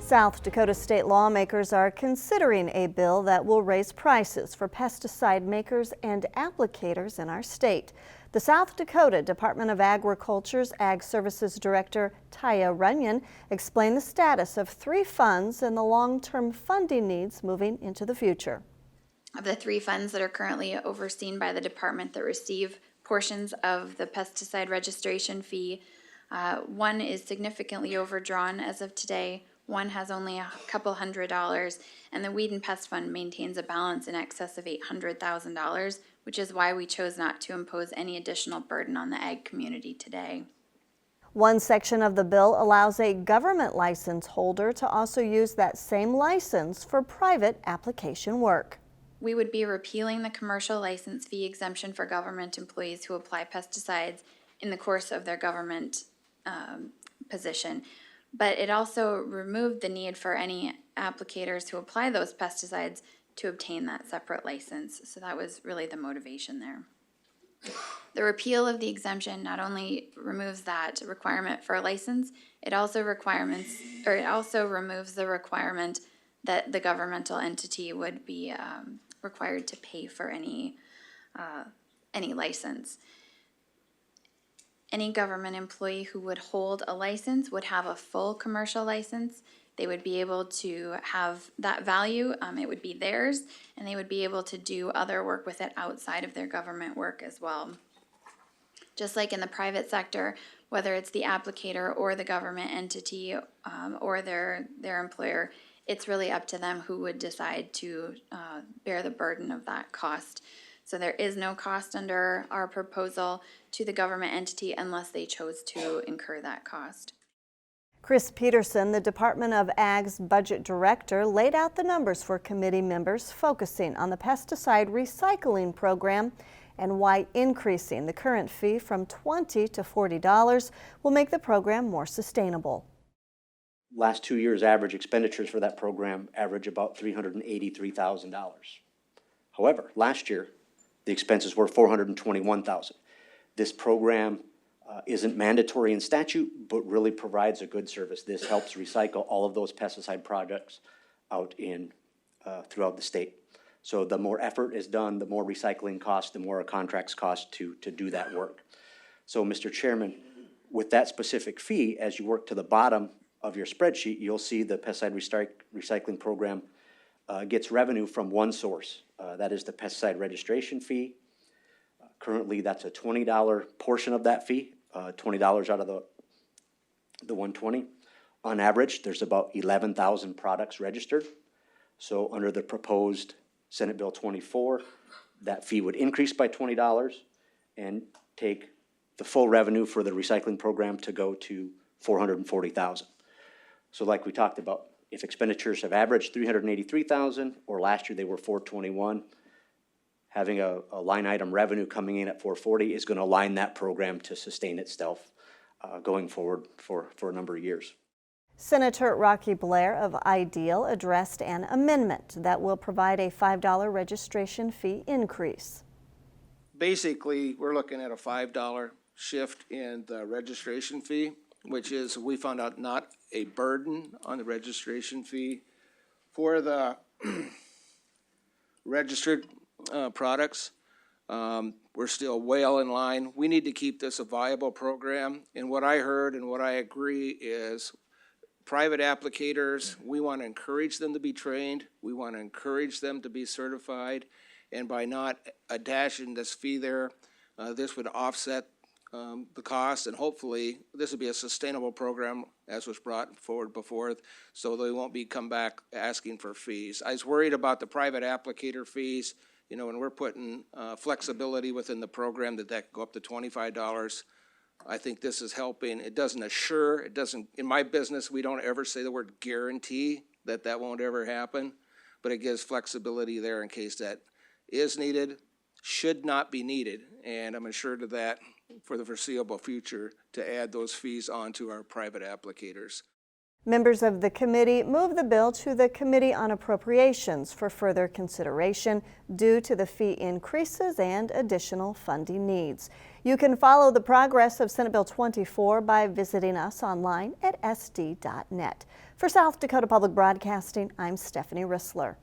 South Dakota state lawmakers are considering a bill that will raise prices for pesticide makers and applicators in our state. The South Dakota Department of Agriculture's Ag Services Director Taya Runyan explained the status of 3 funds and the long-term funding needs moving into the future. Of the 3 funds that are currently overseen by the department that receive portions of the pesticide registration fee, one is significantly overdrawn as of today. One has only a couple $100, and the Weed and Pest Fund maintains a balance in excess of $800,000, which is why we chose not to impose any additional burden on the ag community today. One section of the bill allows a government license holder to also use that same license for private application work. We would be repealing the commercial license fee exemption for government employees who apply pesticides in the course of their government position. But it also removed the need for any applicators who apply those pesticides to obtain that separate license. So that was really the motivation there. The repeal of the exemption not only removes that requirement for a license, it also removes the requirement that the governmental entity would be required to pay for any license. Any government employee who would hold a license would have a full commercial license. They would be able to have that value, it would be theirs, and they would be able to do other work with it outside of their government work as well. Just like in the private sector, whether it's the applicator or the government entity or their employer, it's really up to them who would decide to bear the burden of that cost. So there is no cost under our proposal to the government entity unless they chose to incur that cost. Chris Petersen, the Department of Ag's budget director, laid out the numbers for committee members focusing on the pesticide recycling program and why increasing the current fee from $20 to $40 will make the program more sustainable. Last 2 years' average expenditures for that program average about $383,000. However, last year, the expenses were $421,000. This program isn't mandatory in statute, but really provides a good service. This helps recycle all of those pesticide products out in throughout the state. So the more effort is done, the more recycling costs, the more our contracts cost to do that work. So, Mr. Chairman, with that specific fee, as you work to the bottom of your spreadsheet, you'll see the pesticide recycling program gets revenue from one source. That is the pesticide registration fee. Currently, that's a $20 portion of that fee, $20 out of the $120. On average, there's about 11,000 products registered. So under the proposed Senate Bill 24, that fee would increase by $20 and take the full revenue for the recycling program to go to $440,000. So like we talked about, if expenditures have averaged $383,000 or last year they were $421, having a line item revenue coming in at $440 is going to align that program to sustain itself going forward for a number of years. Senator Rocky Blair of Ideal addressed an amendment that will provide a $5 registration fee increase. Basically, we're looking at a $5 shift in the registration fee, which is, we found out, not a burden on the registration fee. For the registered products, we're still well in line. We need to keep this a viable program. And what I heard and what I agree is private applicators, we want to encourage them to be trained. We want to encourage them to be certified. And by not attaching this fee there, this would offset the cost, and hopefully this would be a sustainable program as was brought forward before, so they won't come back asking for fees. I was worried about the private applicator fees, when we're putting flexibility within the program that could go up to $25. I think this is helping. It doesn't assure, in my business, we don't ever say the word guarantee that won't ever happen, but it gives flexibility there in case that is needed, should not be needed, and I'm assured of that for the foreseeable future to add those fees onto our private applicators. Members of the committee moved the bill to the Committee on Appropriations for further consideration due to the fee increases and additional funding needs. You can follow the progress of Senate Bill 24 by visiting us online at sd.net. For South Dakota Public Broadcasting, I'm Stephanie Rissler.